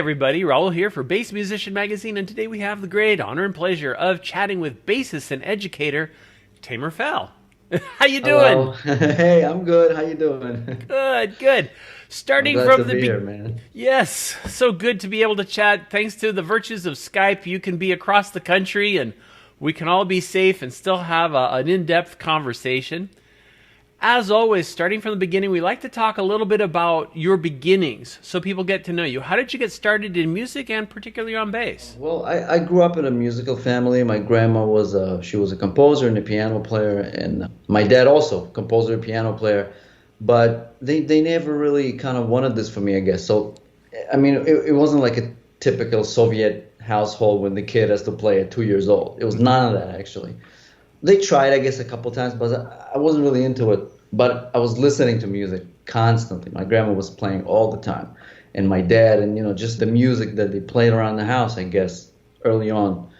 everybody. Raul here for Bass Musician Magazine, and today we have the great honor and pleasure of chatting with bassist and educator Teymur Phell. How you doing? Hello. Hey, I'm good. How you doing? Good, good. I'm Starting glad to from the be here, man. yes, so good to be able to chat. Thanks to the virtues of Skype, you can be across the country, and we can all be safe and still have an in-depth conversation. As always, starting from the beginning, we like to talk a little bit about your beginnings so people get to know you. How did you get started in music and particularly on bass? Well, I grew up in a musical family. My grandma she was a composer and a piano player, and my dad also composer and piano player. But they never really kind of wanted this for me, I guess. So, I mean, it wasn't like a typical Soviet household when the kid has to play at 2 years old. It was none of that, actually. They tried, I guess, a couple times, but I wasn't really into it. But I was listening to music constantly. My grandma was playing all the time, and my dad, and just the music that they played around the house, I guess, early on,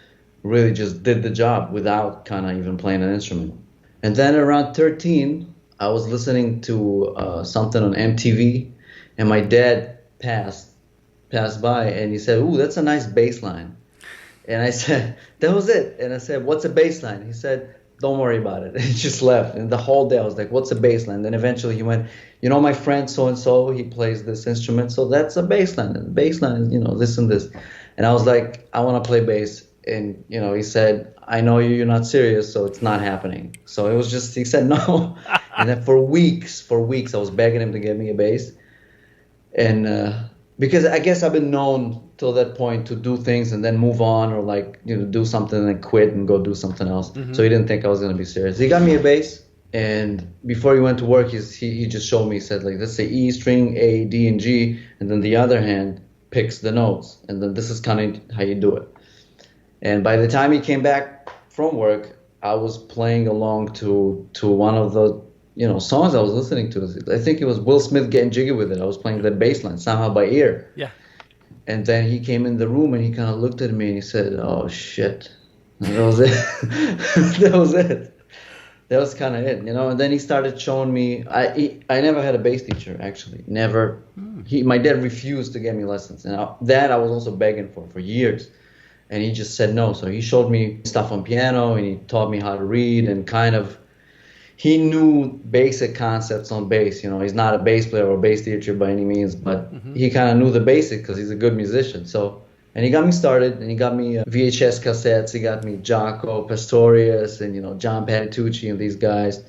really just did the job without kind of even playing an instrument. And then around 13, I was listening to something on MTV, and my dad passed by, and he said, "Ooh, that's a nice bass line." And I said, that was it. And I said, "What's a bass line?" He said, "Don't worry about it." And he just left. And the whole day I was like, "What's a bass line?" Then eventually he went, "My friend so-and-so, he plays this instrument. So that's a bass line. And the bass line is, this and this." And I was like, "I want to play bass." And, he said, "I know you're not serious, so it's not happening." So it was just, he said no. And then for weeks, I was begging him to get me a bass. And because I guess I've been known till that point to do things and then move on, or do something and then quit and go do something else. Mm-hmm. So he didn't think I was going to be serious. He got me a bass, and before he went to work, he just showed me. He said, let's say E string, A, D, and G, and then the other hand picks the notes, and then this is kind of how you do it. And by the time he came back from work, I was playing along to one of the songs I was listening to. I think it was Will Smith, Getting Jiggy With It. I was playing that bass line somehow by ear. Yeah. And then he came in the room and he kind of looked at me and he said, "Oh shit," and that was it. That was it. That was kind of it, And then he started showing me. I never had a bass teacher, actually, never. My dad refused to get me lessons, and that I was also begging for years, and he just said no. So he showed me stuff on piano and he taught me how to read, and kind of. He knew basic concepts on bass. He's not a bass player or bass teacher by any means, but he kind of knew the basics because he's a good musician. So, and he got me started, and he got me VHS cassettes. He got me Jaco Pastorius and John Patitucci and these guys,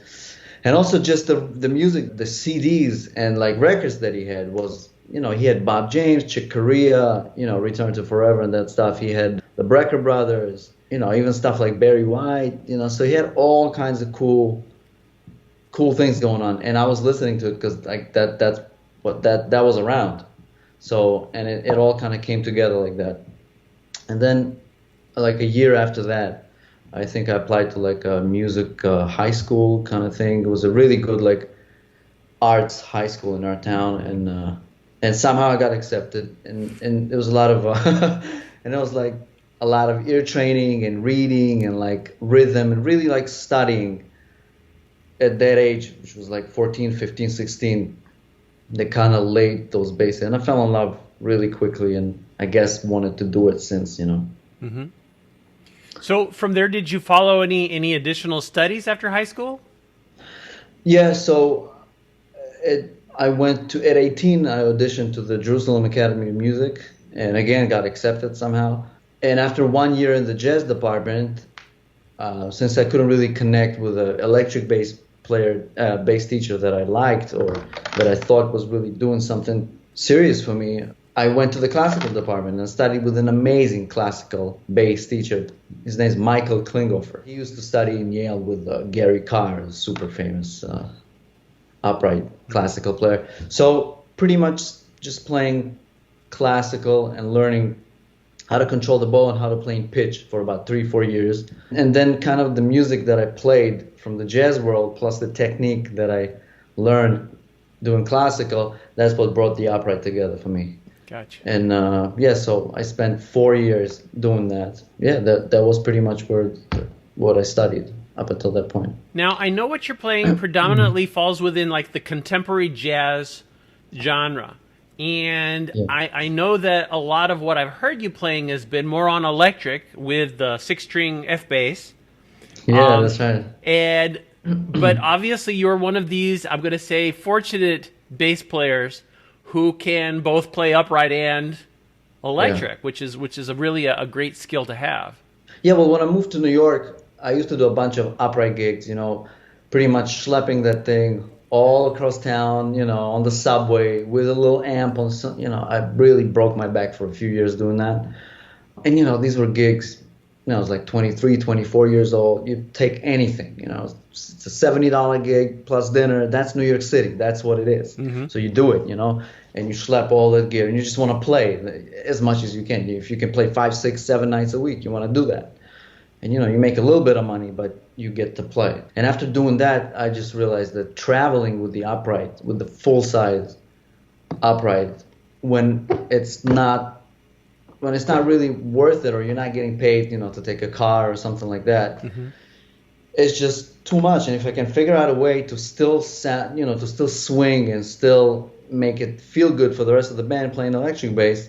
and also just the music, the CDs and records that he had was he had Bob James, Chick Corea, Return to Forever and that stuff. He had the Brecker Brothers, even stuff like Barry White. So he had all kinds of cool things going on, and I was listening to it because that's what that was around. So, and it all kind of came together like that. And then a year after that, I think I applied to a music high school kind of thing. It was a really good arts high school in our town, and somehow I got accepted, and there was a lot of and it was a lot of ear training and reading and rhythm and really studying. At that age, which was 14, 15, 16, they kind of laid those bases. And I fell in love really quickly, and I guess wanted to do it since, Mm-hmm. So from there, did you follow any additional studies after high school? Yeah, so I went to, at 18, I auditioned to the Jerusalem Academy of Music, and again, got accepted somehow. And after 1 year in the jazz department, since I couldn't really connect with an electric bass teacher that I liked or that I thought was really doing something serious for me, I went to the classical department and studied with an amazing classical bass teacher. His name is Michael Klinghoffer. He used to study in Yale with Gary Carr, a super famous upright classical player. So pretty much just playing classical and learning how to control the bow and how to play in pitch for about 3-4 years. And then kind of the music that I played from the jazz world, plus the technique that I learned doing classical, that's what brought the upright together for me. Gotcha. And so I spent 4 years doing that. Yeah, that was pretty much what I studied up until that point. Now, I know what you're playing predominantly falls within the contemporary jazz genre. And Yeah. I know that a lot of what I've heard you playing has been more on electric with the 6-string F bass. Yeah, that's right. And but obviously you're one of these, I'm going to say, fortunate bass players who can both play upright and electric, which is really a great skill to have. Yeah, well, when I moved to New York, I used to do a bunch of upright gigs, pretty much schlepping that thing all across town, on the subway with a little amp on some, I really broke my back for a few years doing that. And, these were gigs, I was like 23, 24 years old. You take anything, it's a $70 gig plus dinner. That's New York City. That's what it is. So you do it, and you schlep all that gear and you just want to play as much as you can. If you can play 5, 6, 7 nights a week, you want to do that. And, you make a little bit of money, but you get to play. And after doing that, I just realized that traveling with the upright, with the full-size upright, when it's not really worth it, or you're not getting paid, to take a car or something like that, it's just too much. And if I can figure out a way to still to still swing and still make it feel good for the rest of the band playing electric bass,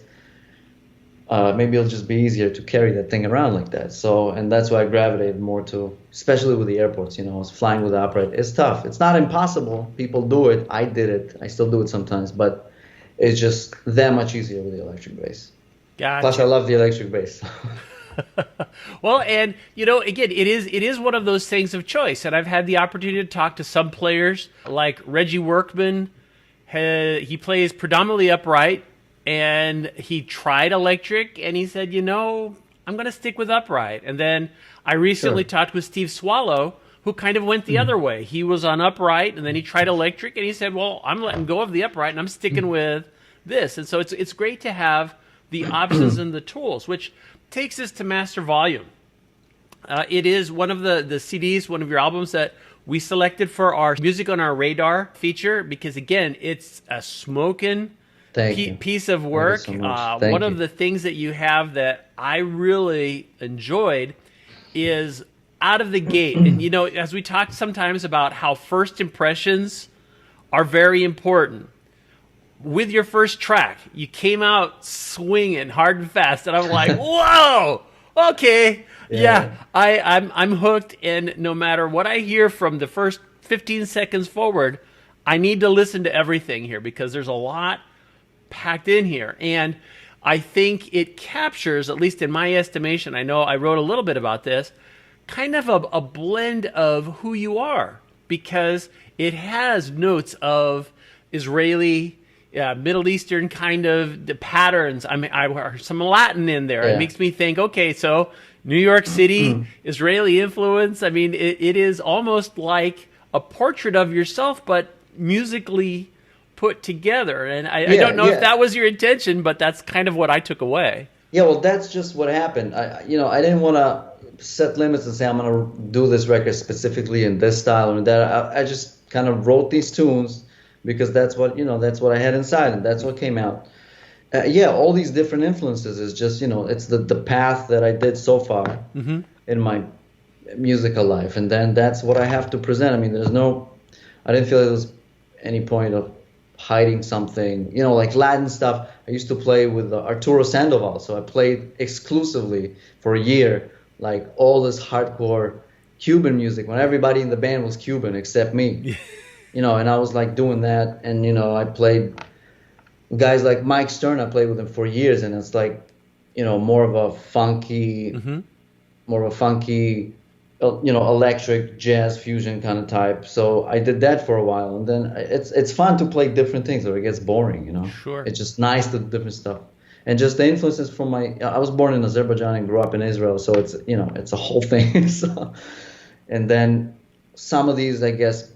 maybe it'll just be easier to carry that thing around like that. So, and that's why I gravitated more to, especially with the airports, I was flying with the upright. It's tough. It's not impossible. People do it. I did it. I still do it sometimes, but it's just that much easier with the electric bass. Gotcha. Plus, I love the electric bass. Well, and again, it is one of those things of choice. And I've had the opportunity to talk to some players, like Reggie Workman. He plays predominantly upright, and he tried electric, and he said, I'm going to stick with upright. And then I recently talked with Steve Swallow, who kind of went the other way. He was on upright, and then he tried electric, and he said, well, I'm letting go of the upright, and I'm sticking with this. And so it's great to have the options and the tools, which takes us to Master Volume. It is one of the CDs, one of your albums that we selected for our Music on Our Radar feature, because, again, it's a smoking piece of work. Thank you so much. One of the things that you have that I really enjoyed is out of the gate. And, as we talked sometimes about how first impressions are very important. With your first track, you came out swinging hard and fast, and I'm like, whoa, okay, yeah, I'm hooked. And no matter what I hear from the first 15 seconds forward, I need to listen to everything here, because there's a lot packed in here. And I think it captures, at least in my estimation, I know I wrote a little bit about this, kind of a blend of who you are, because it has notes of Israeli, Middle Eastern kind of the patterns. I mean, I heard some Latin in there. It makes me think, okay, so New York City, Israeli influence. I mean, it is almost like a portrait of yourself, but musically put together. And I don't know if that was your intention, but that's kind of what I took away. Yeah, well, that's just what happened. I didn't want to set limits and say I'm going to do this record specifically in this style or that. I just kind of wrote these tunes because that's what I had inside, and that's what came out. All these different influences is just it's the path that I did so far in my musical life, and then that's what I have to present. I mean, I didn't feel there was any point of hiding something, like Latin stuff. I used to play with Arturo Sandoval, so I played exclusively for a year, like all this hardcore Cuban music when everybody in the band was Cuban except me. And I was like doing that, and I played guys like Mike Stern. I played with him for years, and it's like more of a funky, electric jazz fusion kind of type. So I did that for a while, and then it's fun to play different things, or it gets boring. Sure. It's just nice to do different stuff, and just the influences from I was born in Azerbaijan and grew up in Israel, so it's it's a whole thing. So, and then some of these, I guess,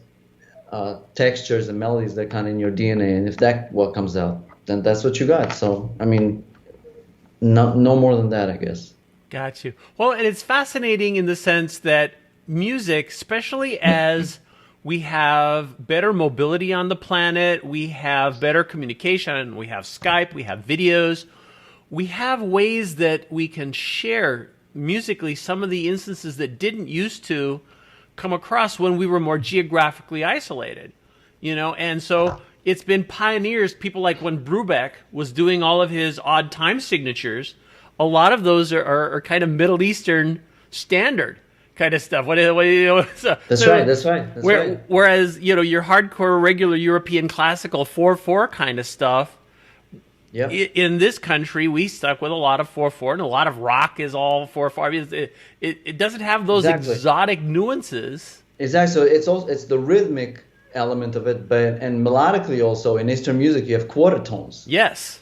textures and melodies that kind of in your DNA, and if that what comes out, then that's what you got. So I mean, no more than that, I guess. Got you. Well, and it's fascinating in the sense that music, especially as we have better mobility on the planet, we have better communication, we have Skype, we have videos, we have ways that we can share musically some of the instances that didn't used to come across when we were more geographically isolated, and so it's been pioneers, people like when Brubeck was doing all of his odd time signatures, a lot of those are kind of Middle Eastern standard kind of stuff. That's right. That's right. Whereas, your hardcore regular European classical 4/4 kind of stuff, Yep. In this country, we stuck with a lot of 4/4, and a lot of rock is all 4/4. I mean, it doesn't have those exotic nuances. Exactly. So it's the rhythmic element of it, and melodically also in Eastern music you have quarter tones. Yes.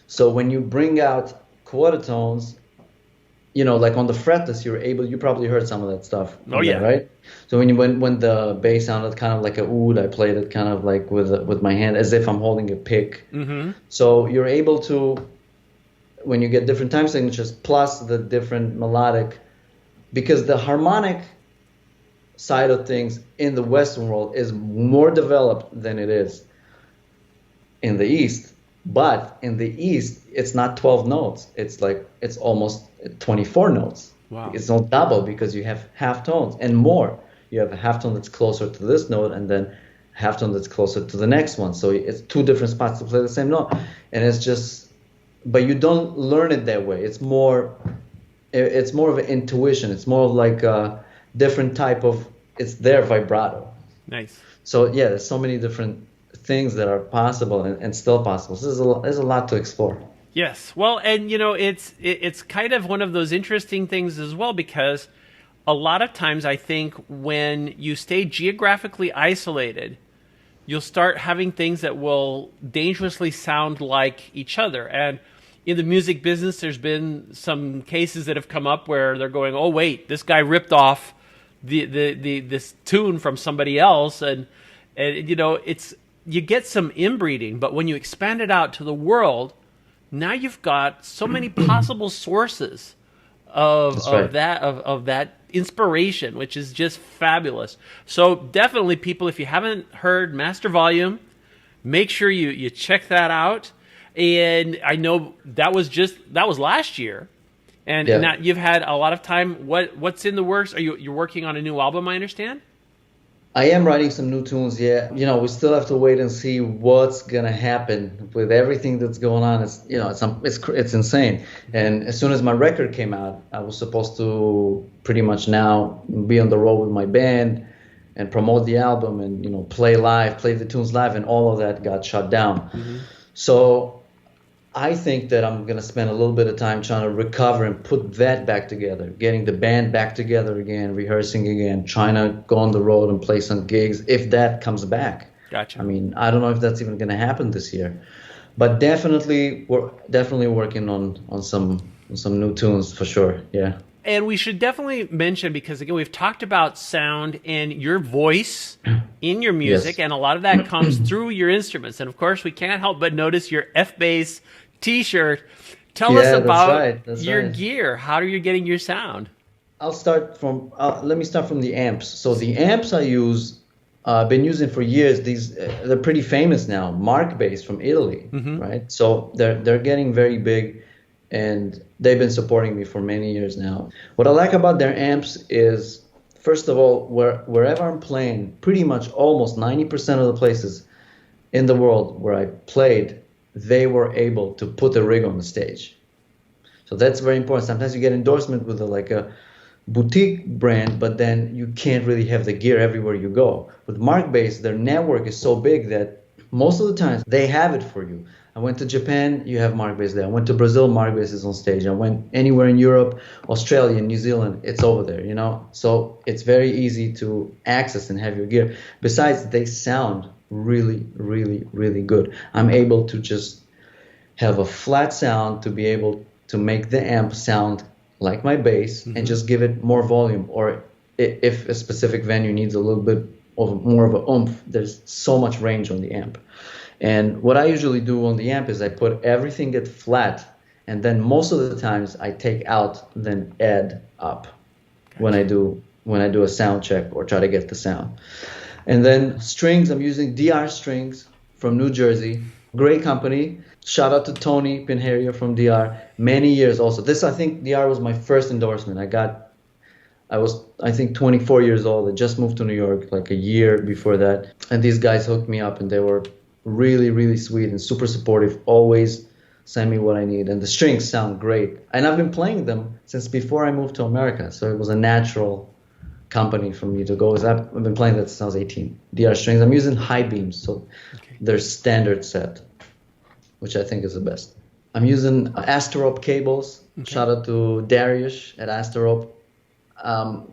So when you bring out quarter tones, like on the fretless, you probably heard some of that stuff. Oh yeah. Right. So when the bass sounded kind of like a oud, I played it kind of like with my hand as if I'm holding a pick. Mm-hmm. So you're able to, when you get different time signatures plus the different melodic, because the harmonic side of things in the Western world is more developed than it is in the East. But in the East, it's not 12 notes. It's almost 24 notes. Wow. It's not double because you have half tones and more. You have a half tone that's closer to this note and then half tone that's closer to the next one. So it's two different spots to play the same note. And it's just, but you don't learn it that way. It's more of an intuition. It's more of like a different type of, it's their vibrato. Nice. So yeah, there's so many different things that are possible and still possible. So there's a lot to explore. Yes. Well, and it's kind of one of those interesting things as well, because a lot of times I think when you stay geographically isolated, you'll start having things that will dangerously sound like each other. And in the music business, there's been some cases that have come up where they're going, "Oh wait, this guy ripped off this tune from somebody else," and it's, you get some inbreeding, but when you expand it out to the world, now you've got so many possible sources of that inspiration, which is just fabulous. So definitely, people, if you haven't heard Master Volume, make sure you check that out. And I know that was last year, and now you've had a lot of time. What's in the works? You're working on a new album, I understand? I am writing some new tunes, yeah. We still have to wait and see what's gonna happen with everything that's going on. It's insane. And as soon as my record came out, I was supposed to pretty much now be on the road with my band and promote the album and play the tunes live, and all of that got shut down. Mm-hmm. So I think that I'm going to spend a little bit of time trying to recover and put that back together, getting the band back together again, rehearsing again, trying to go on the road and play some gigs if that comes back. Gotcha. I mean, I don't know if that's even going to happen this year, but we're definitely working on some new tunes for sure. Yeah. And we should definitely mention, because again, we've talked about sound and your voice in your music, yes. And a lot of that comes through your instruments. And of course, we can't help but notice your F-Bass T-shirt. Tell us about your gear. How are you getting your sound? Let me start from the amps. So the amps I use, I've been using for years. They're pretty famous now. Mark Bass from Italy, mm-hmm. right? So they're getting very big, and they've been supporting me for many years now. What I like about their amps is, first of all, wherever I'm playing, pretty much almost 90% of the places in the world where I played, they were able to put a rig on the stage. So that's very important. Sometimes you get endorsement with a boutique brand, but then you can't really have the gear everywhere you go. With Mark Bass, their network is so big that most of the times they have it for you. I went to Japan, you have Mark Bass there. I went to Brazil, Mark Bass is on stage. I went anywhere in Europe, Australia, New Zealand, it's over there, So it's very easy to access and have your gear. Besides, they sound really, really, really good. I'm able to just have a flat sound to be able to make the amp sound like my bass, mm-hmm. and just give it more volume. Or if a specific venue needs a little bit of more of a oomph, there's so much range on the amp. And what I usually do on the amp is I put everything at flat, and then most of the times I take out, then add up. Gotcha. when I do a sound check or try to get the sound. And then strings, I'm using DR strings from New Jersey. Great company. Shout out to Tony Pinherio from DR. Many years also. I think DR was my first endorsement. I was 24 years old. I just moved to New York like a year before that. And these guys hooked me up, and they were really, really sweet and super supportive. Always send me what I need. And the strings sound great. And I've been playing them since before I moved to America. So it was a natural company for me to go. I've been playing that since I was 18. DR strings. I'm using high beams, so their standard set, which I think is the best. I'm using Asterop cables. Shout out to Darius at Asterop.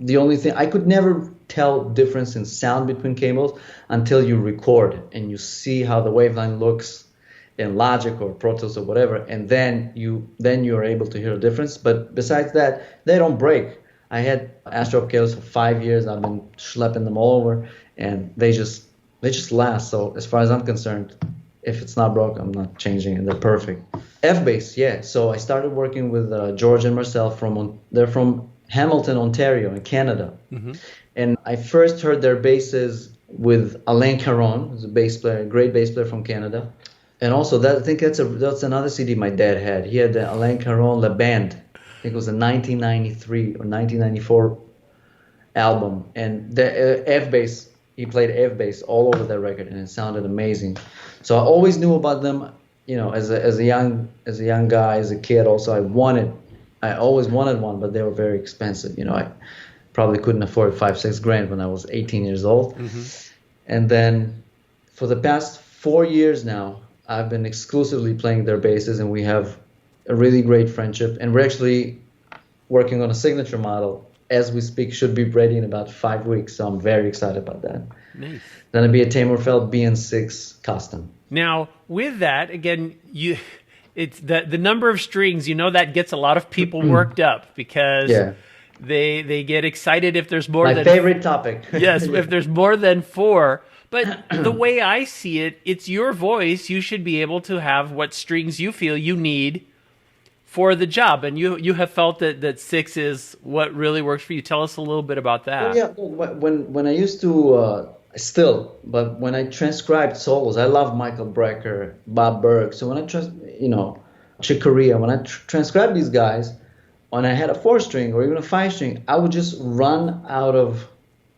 The only thing, I could never tell difference in sound between cables until you record and you see how the waveline looks in Logic or Pro Tools or whatever, and then you're able to hear a difference. But besides that, they don't break. I had Astrop cables for 5 years. I've been schlepping them all over, and they just last. So as far as I'm concerned, if it's not broke, I'm not changing it. They're perfect. F-Bass, yeah. So I started working with George and Marcel they're from Hamilton, Ontario, in Canada. Mm-hmm. And I first heard their basses with Alain Caron, who's a bass player, a great bass player from Canada. And also, I think that's another CD my dad had. He had the Alain Caron La Band. I think it was a 1993 or 1994 album. And the F-Bass, he played F-Bass all over that record, and it sounded amazing. So I always knew about them, as a young guy, as a kid. Also, I always wanted one, but they were very expensive. I probably couldn't afford $5,000-6,000 when I was 18 years old. Mm-hmm. And then for the past 4 years now, I've been exclusively playing their basses, and we have a really great friendship. And we're actually working on a signature model as we speak. Should be ready in about 5 weeks. So I'm very excited about that. Nice. Then it'll be a Teymur Phell BN6 custom. Now, with that, again, it's the number of strings. That gets a lot of people worked up because they get excited if there's more. My favorite topic. Yes, if there's more than 4. But the way I see it, it's your voice. You should be able to have what strings you feel you need for the job. And you have felt that 6 is what really works for you. Tell us a little bit about that. Well, when I used to, but when I transcribed solos, I love Michael Brecker, Bob Berg. So when I Chick Corea, when I transcribed these guys, when I had a 4-string or even a 5-string, I would just run out of...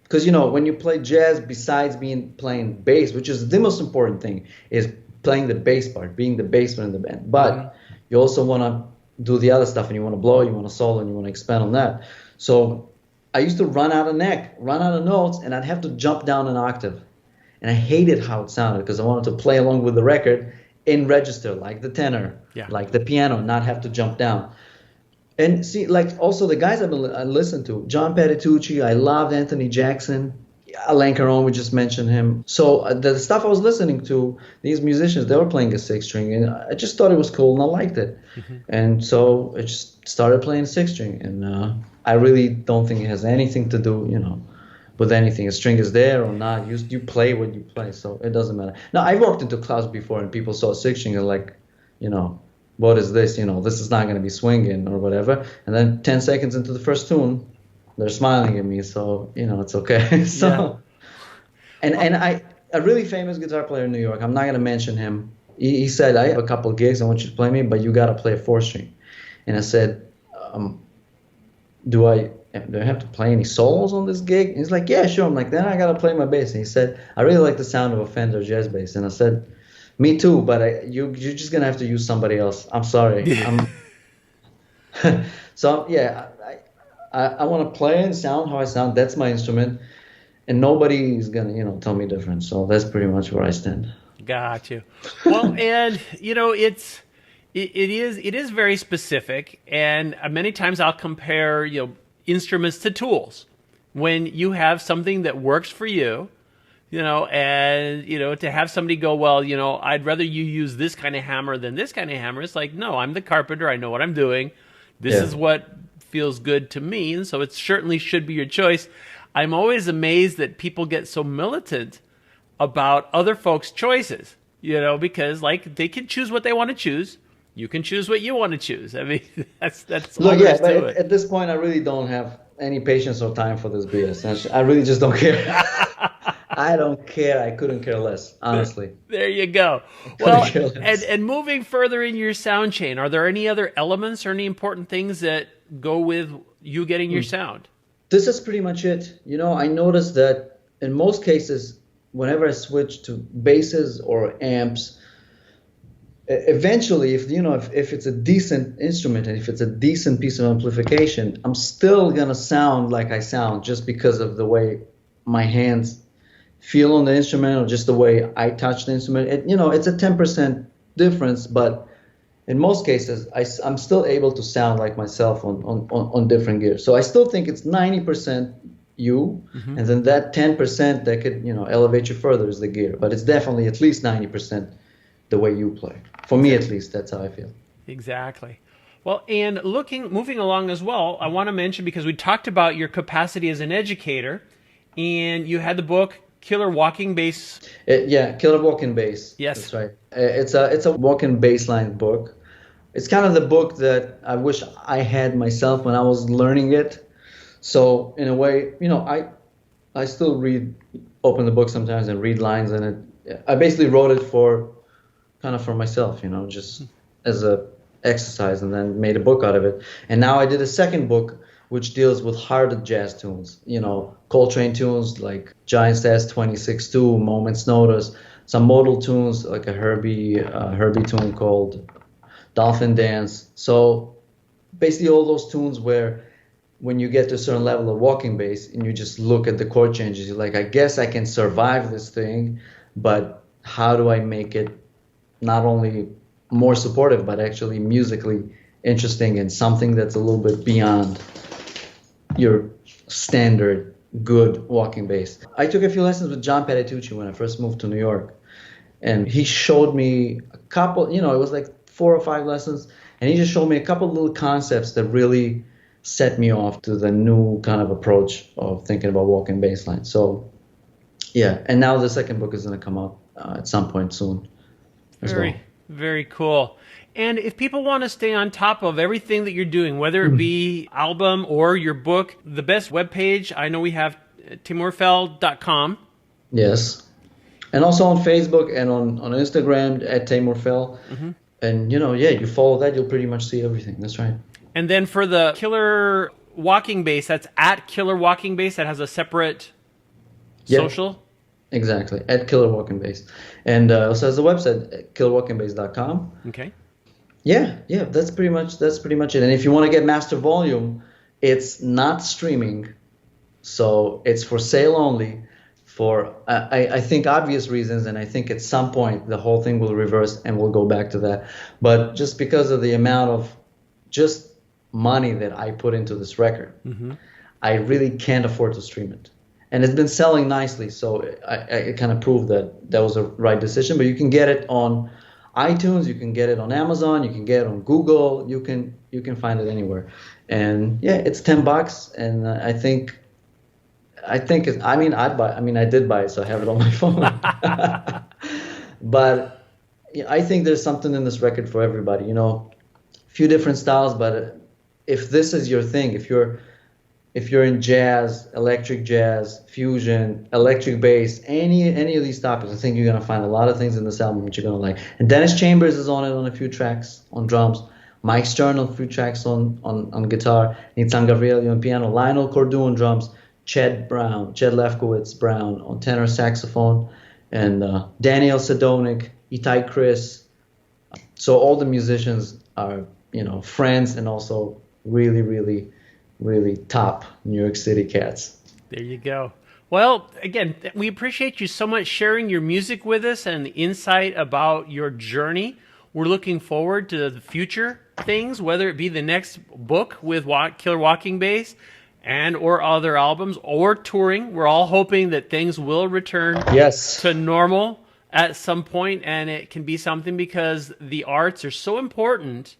Because, when you play jazz, besides playing bass, which is the most important thing, is playing the bass part, being the bass player in the band. But you also want to do the other stuff, and you want to blow, you want to solo, and you want to expand on that. So I used to run out of notes, and I'd have to jump down an octave. And I hated how it sounded because I wanted to play along with the record in register, like the tenor, like the piano, not have to jump down. And see, also the guys I listened to, John Patitucci, I loved Anthony Jackson, Alain Caron, we just mentioned him. So the stuff I was listening to, these musicians, they were playing a 6-string, and I just thought it was cool, and I liked it. Mm-hmm. And so I just started playing 6-string, and I really don't think it has anything to do, with anything. A string is there or not. You play what you play, so it doesn't matter. Now, I walked into clubs before, and people saw 6-string and what is this? This is not going to be swinging or whatever. And then 10 seconds into the first tune, they're smiling at me. So, it's okay. And a really famous guitar player in New York, I'm not going to mention him. He said, I have a couple of gigs. I want you to play me, but you got to play a 4-string. And I said, do I have to play any solos on this gig? And he's like, yeah, sure. I'm like, then I got to play my bass. And he said, I really like the sound of a Fender jazz bass. And I said, me too, but you're just gonna have to use somebody else. I'm sorry. So I want to play and sound how I sound. That's my instrument, and nobody is gonna tell me different. So that's pretty much where I stand. Got you. Well, and it is very specific, and many times I'll compare instruments to tools. When you have something that works for you. And, to have somebody go, well, I'd rather you use this kind of hammer than this kind of hammer. It's like, no, I'm the carpenter. I know what I'm doing. This is what feels good to me. And so it certainly should be your choice. I'm always amazed that people get so militant about other folks' choices, because they can choose what they want to choose. You can choose what you want to choose. I mean, that's all there is to it. At this point, I really don't have any patience or time for this BS. I really just don't care. I don't care. I couldn't care less, honestly. There you go. Well, and moving further in your sound chain, are there any other elements or any important things that go with you getting your sound? This is pretty much it. I noticed that in most cases, whenever I switch to basses or amps, eventually, if it's a decent instrument and if it's a decent piece of amplification, I'm still gonna sound like I sound just because of the way my hands feel on the instrument or just the way I touch the instrument. It's a 10% difference, but in most cases, I'm still able to sound like myself on different gears. So I still think it's 90% you, and then that 10% that could, elevate you further is the gear. But it's definitely at least 90% the way you play. For me, at least, that's how I feel. Exactly. Well, and moving along as well, I want to mention, because we talked about your capacity as an educator, and you had the book Killer Walking Bass. Killer Walking Bass. Yes, that's right. It's a walking bass line book. It's kind of the book that I wish I had myself when I was learning it. So in a way, I still open the book sometimes and read lines, and I basically wrote it for myself, just as a exercise, and then made a book out of it. And now I did a second book which deals with harder jazz tunes, Coltrane tunes like Giant Sass 26-2, Moment's Notice, some modal tunes like a Herbie tune called Dolphin Dance. So basically all those tunes where when you get to a certain level of walking bass and you just look at the chord changes, you're like, I guess I can survive this thing, but how do I make it not only more supportive, but actually musically interesting and something that's a little bit beyond your standard good walking bass. I took a few lessons with John Patitucci when I first moved to New York, and he showed me a couple, it was like 4 or 5 lessons, and he just showed me a couple little concepts that really set me off to the new kind of approach of thinking about walking bass line. So yeah, and now the second book is going to come out at some point soon as well. Very cool. And if people want to stay on top of everything that you're doing, whether it be album or your book, the best webpage, I know we have TeymurPhell.com. Yes. And also on Facebook and on Instagram at Teymur Phell. And, you follow that, you'll pretty much see everything. That's right. And then for the Killer Walking Bass, that's at Killer Walking Bass. That has a separate social. Exactly, at Killer Walking Bass. And also has a website at killerwalkingbass.com. Okay. Yeah, that's pretty much it. And if you want to get master volume, it's not streaming, so it's for sale only for I think obvious reasons, and I think at some point the whole thing will reverse and we'll go back to that. But just because of the amount of just money that I put into this record, I really can't afford to stream it. And it's been selling nicely, so I kind of proved that was a right decision. But you can get it on iTunes, you can get it on Amazon, you can get it on Google, you can find it anywhere. And yeah, it's $10, and I did buy it, so I have it on my phone. But I think there's something in this record for everybody. A few different styles, but if this is your thing, if you're in jazz, electric jazz, fusion, electric bass, any of these topics, I think you're going to find a lot of things in this album that you're going to like. And Dennis Chambers is on it on a few tracks on drums, Mike Stern on a few tracks on guitar, Nitzan Gavrili on piano, Lionel Cordu on drums, Ched Lefkowitz Brown on tenor saxophone, and Daniel Sedonik, Itai Chris. So all the musicians are, friends and also really, really, really top New York City cats. There you go. Well, again, we appreciate you so much sharing your music with us and the insight about your journey. We're looking forward to the future things, whether it be the next book with Killer Walking Bass and or other albums or touring. We're all hoping that things will return to normal at some point, and it can be something because the arts are so important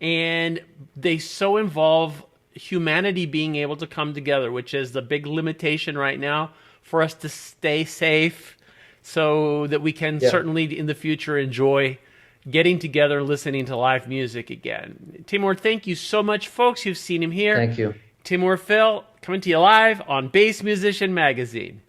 and they so involve humanity being able to come together, which is the big limitation right now for us to stay safe so that we can certainly in the future enjoy getting together and listening to live music again. Teymur, thank you so much, folks. You've seen him here. Thank you. Teymur Phell coming to you live on Bass Musician Magazine.